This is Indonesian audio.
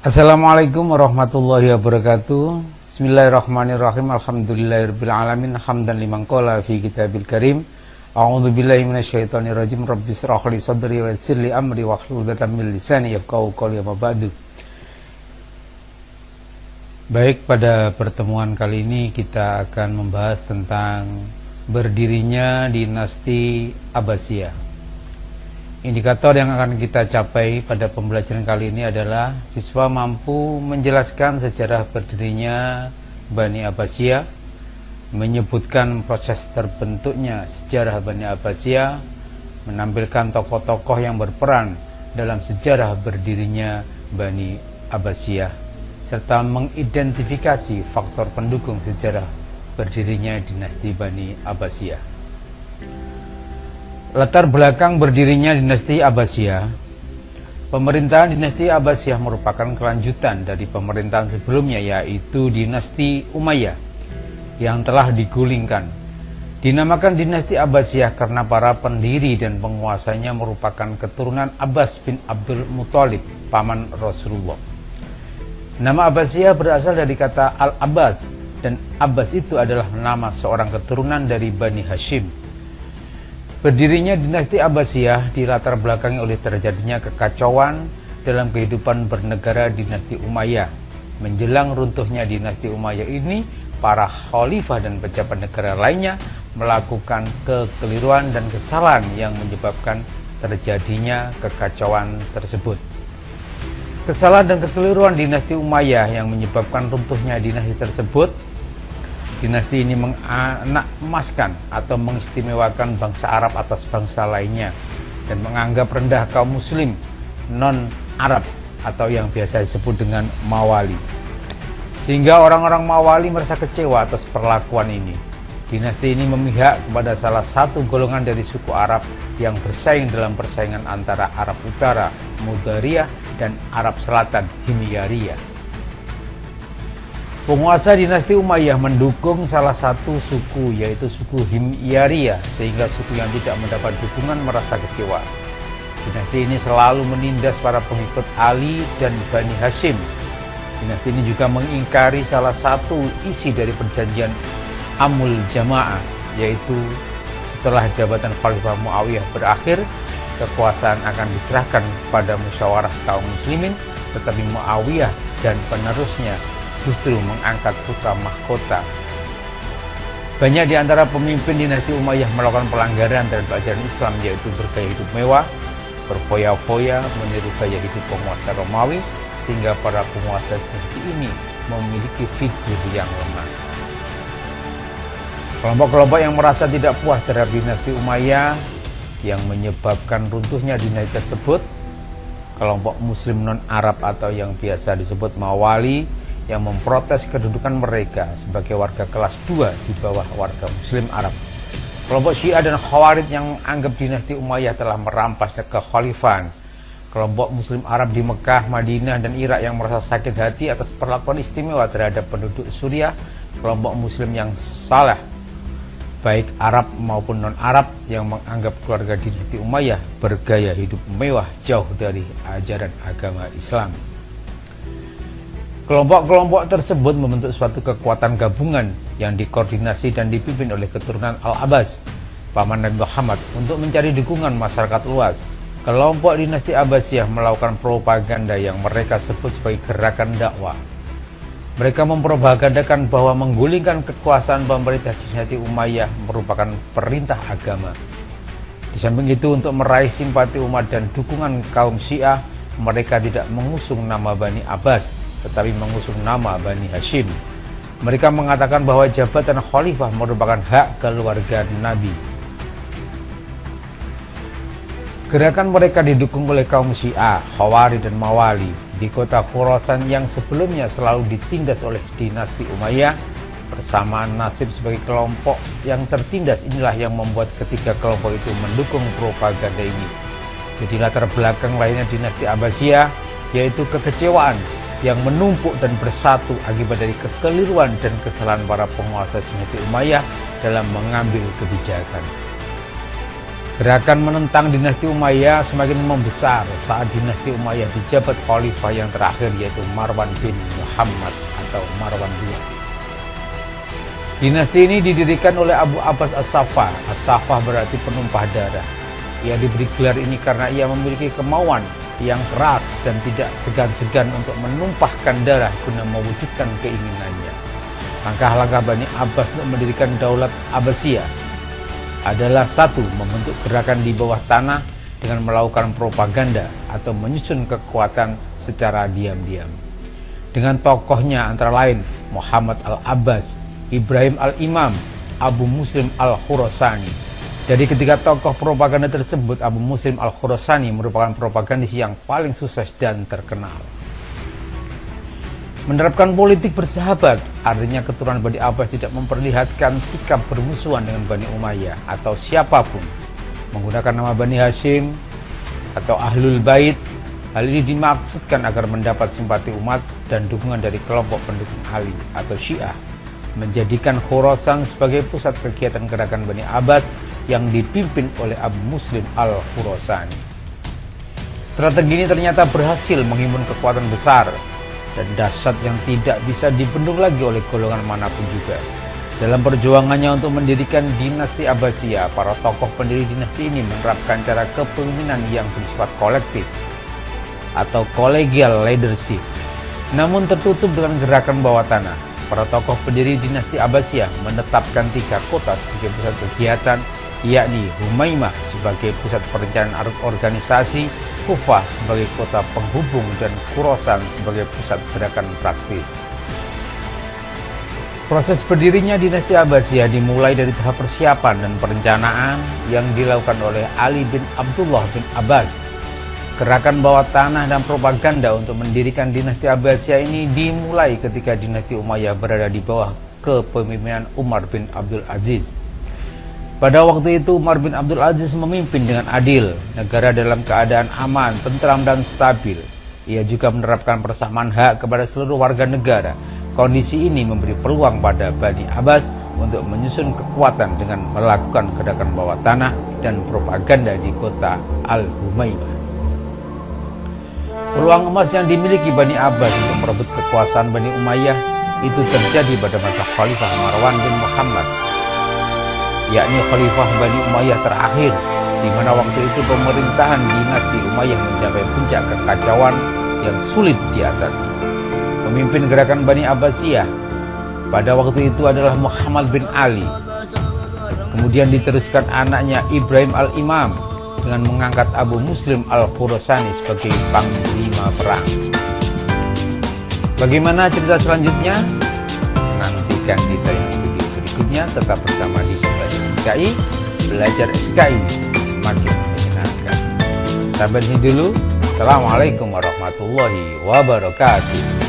Assalamualaikum warahmatullahi wabarakatuh. Bismillahirrahmanirrahim. Alhamdulillahirabbil alamin. Hamdan liman qala fi kitabil karim. A'udzu billahi minasyaitonir rajim. Rabbis shrah li sadri wa yassir li amri wahlul 'uqdatam min lisani yafqahu qawli. Amma ba'du. Baik, pada pertemuan kali ini kita akan membahas tentang berdirinya dinasti Abbasiyah. Indikator yang akan kita capai pada pembelajaran kali ini adalah siswa mampu menjelaskan sejarah berdirinya Bani Abbasiyah, menyebutkan proses terbentuknya sejarah Bani Abbasiyah, menampilkan tokoh-tokoh yang berperan dalam sejarah berdirinya Bani Abbasiyah, serta mengidentifikasi faktor pendukung sejarah berdirinya dinasti Bani Abbasiyah. Latar belakang berdirinya dinasti Abbasiyah. Pemerintahan dinasti Abbasiyah merupakan kelanjutan dari pemerintahan sebelumnya, yaitu dinasti Umayyah yang telah digulingkan. Dinamakan dinasti Abbasiyah karena para pendiri dan penguasanya merupakan keturunan Abbas bin Abdul Muthalib, paman Rasulullah. Nama Abbasiyah berasal dari kata Al-Abbas, dan Abbas itu adalah nama seorang keturunan dari Bani Hashim. Berdirinya dinasti Abbasiyah dilatar belakangi oleh terjadinya kekacauan dalam kehidupan bernegara dinasti Umayyah. Menjelang runtuhnya dinasti Umayyah ini, para khalifah dan pejabat negara lainnya melakukan kekeliruan dan kesalahan yang menyebabkan terjadinya kekacauan tersebut. Kesalahan dan kekeliruan dinasti Umayyah yang menyebabkan runtuhnya dinasti tersebut. Dinasti ini menganak-emaskan atau mengistimewakan bangsa Arab atas bangsa lainnya dan menganggap rendah kaum muslim non-Arab atau yang biasa disebut dengan Mawali. Sehingga orang-orang Mawali merasa kecewa atas perlakuan ini. Dinasti ini memihak kepada salah satu golongan dari suku Arab yang bersaing dalam persaingan antara Arab Utara, Mudhariyah, dan Arab Selatan, Himyariyah. Penguasa dinasti Umayyah mendukung salah satu suku, yaitu suku Himyariyah, sehingga suku yang tidak mendapat dukungan merasa kecewa. Dinasti ini selalu menindas para pengikut Ali dan Bani Hashim. Dinasti ini juga mengingkari salah satu isi dari perjanjian Amul Jamaah, yaitu setelah jabatan Khalifah Muawiyah berakhir, kekuasaan akan diserahkan pada musyawarah kaum muslimin, tetapi Muawiyah dan penerusnya justru mengangkat putra mahkota. Banyak di antara pemimpin dinasti Umayyah melakukan pelanggaran terhadap ajaran Islam, yaitu bergaya hidup mewah, berfoya-foya, meniru gaya hidup penguasa Romawi, sehingga para penguasa seperti ini memiliki figur yang lemah. Kelompok-kelompok yang merasa tidak puas terhadap dinasti Umayyah yang menyebabkan runtuhnya dinasti tersebut, kelompok muslim non-Arab atau yang biasa disebut Mawali, yang memprotes kedudukan mereka sebagai warga kelas 2 di bawah warga muslim Arab. Kelompok Syiah dan Khawarij yang anggap dinasti Umayyah telah merampas kekhalifahan. Kelompok muslim Arab di Mekah, Madinah, dan Irak yang merasa sakit hati atas perlakuan istimewa terhadap penduduk Suriah. Kelompok muslim yang salah, baik Arab maupun non-Arab, yang menganggap keluarga dinasti Umayyah bergaya hidup mewah jauh dari ajaran agama Islam. Kelompok-kelompok tersebut membentuk suatu kekuatan gabungan yang dikoordinasi dan dipimpin oleh keturunan Al-Abbas, paman Nabi Muhammad, untuk mencari dukungan masyarakat luas. Kelompok dinasti Abbasiyah melakukan propaganda yang mereka sebut sebagai gerakan dakwah. Mereka mempropagandakan bahwa menggulingkan kekuasaan pemerintah dinasti Umayyah merupakan perintah agama. Di samping itu, untuk meraih simpati umat dan dukungan kaum Syiah, mereka tidak mengusung nama Bani Abbas, tetapi mengusung nama Bani Hashim. Mereka mengatakan bahwa jabatan khalifah merupakan hak keluarga Nabi. Gerakan mereka didukung oleh kaum Syiah, Khawarij, dan Mawali di kota Khurasan yang sebelumnya selalu ditindas oleh dinasti Umayyah. Persamaan nasib sebagai kelompok yang tertindas inilah yang membuat ketiga kelompok itu mendukung propaganda ini. Jadi latar belakang lainnya dinasti Abbasiyah, yaitu kekecewaan yang menumpuk dan bersatu akibat dari kekeliruan dan kesalahan para penguasa dinasti Umayyah dalam mengambil kebijakan. Gerakan menentang dinasti Umayyah semakin membesar saat dinasti Umayyah dijabat khalifah yang terakhir, yaitu Marwan bin Muhammad atau Marwan II. Dinasti ini didirikan oleh Abu Abbas As-Saffah. As-Saffah berarti penumpah darah. Ia diberi gelar ini karena ia memiliki kemauan yang keras dan tidak segan-segan untuk menumpahkan darah guna mewujudkan keinginannya. Langkah-langkah Bani Abbas untuk mendirikan Daulat Abbasiyah adalah: satu, membentuk gerakan di bawah tanah dengan melakukan propaganda atau menyusun kekuatan secara diam-diam. Dengan tokohnya antara lain Muhammad Al-Abbas, Ibrahim Al-Imam, Abu Muslim Al-Khurasani. Dari ketiga tokoh propaganda tersebut, Abu Muslim Al-Khurasani merupakan propagandis yang paling sukses dan terkenal. Menerapkan politik bersahabat, artinya keturunan Bani Abbas tidak memperlihatkan sikap bermusuhan dengan Bani Umayyah atau siapapun. Menggunakan nama Bani Hashim atau Ahlul Bait, hal ini dimaksudkan agar mendapat simpati umat dan dukungan dari kelompok pendukung Ali atau Syiah, menjadikan Khurasan sebagai pusat kegiatan gerakan Bani Abbas yang dipimpin oleh Abu Muslim Al-Khurasani. Strategi ini ternyata berhasil menghimpun kekuatan besar dan dahsyat yang tidak bisa dibendung lagi oleh golongan manapun juga. Dalam perjuangannya untuk mendirikan dinasti Abbasiyah, para tokoh pendiri dinasti ini menerapkan cara kepemimpinan yang bersifat kolektif atau collegial leadership, namun tertutup dengan gerakan bawah tanah. Para tokoh pendiri dinasti Abbasiyah menetapkan 3 kota sebagai pusat kegiatan, yakni Humaimah sebagai pusat perencanaan organisasi, Kufah sebagai kota penghubung, dan Khurasan sebagai pusat gerakan praktis. Proses berdirinya dinasti Abbasiyah dimulai dari tahap persiapan dan perencanaan yang dilakukan oleh Ali bin Abdullah bin Abbas. Gerakan bawah tanah dan propaganda untuk mendirikan dinasti Abbasiyah ini dimulai ketika dinasti Umayyah berada di bawah kepemimpinan Umar bin Abdul Aziz. Pada waktu itu Umar bin Abdul Aziz memimpin dengan adil, negara dalam keadaan aman, tentram dan stabil. Ia juga menerapkan persamaan hak kepada seluruh warga negara. Kondisi ini memberi peluang pada Bani Abbas untuk menyusun kekuatan dengan melakukan gerakan bawah tanah dan propaganda di kota Al-Humaimah. Peluang emas yang dimiliki Bani Abbas untuk merebut kekuasaan Bani Umayyah itu terjadi pada masa Khalifah Marwan bin Muhammad, yakni Khalifah Bani Umayyah terakhir, di mana waktu itu pemerintahan dinasti Umayyah mencapai puncak kekacauan yang sulit diatasi. Pemimpin gerakan Bani Abbasiyah pada waktu itu adalah Muhammad bin Ali. Kemudian diteruskan anaknya Ibrahim Al-Imam dengan mengangkat Abu Muslim Al-Khurasani sebagai panglima perang. Bagaimana cerita selanjutnya? Nantikan di tayangan video berikutnya. Tetap bersama di SKI, belajar SKI makin menyenangkan. Sampai sini dulu. Assalamualaikum warahmatullahi wabarakatuh.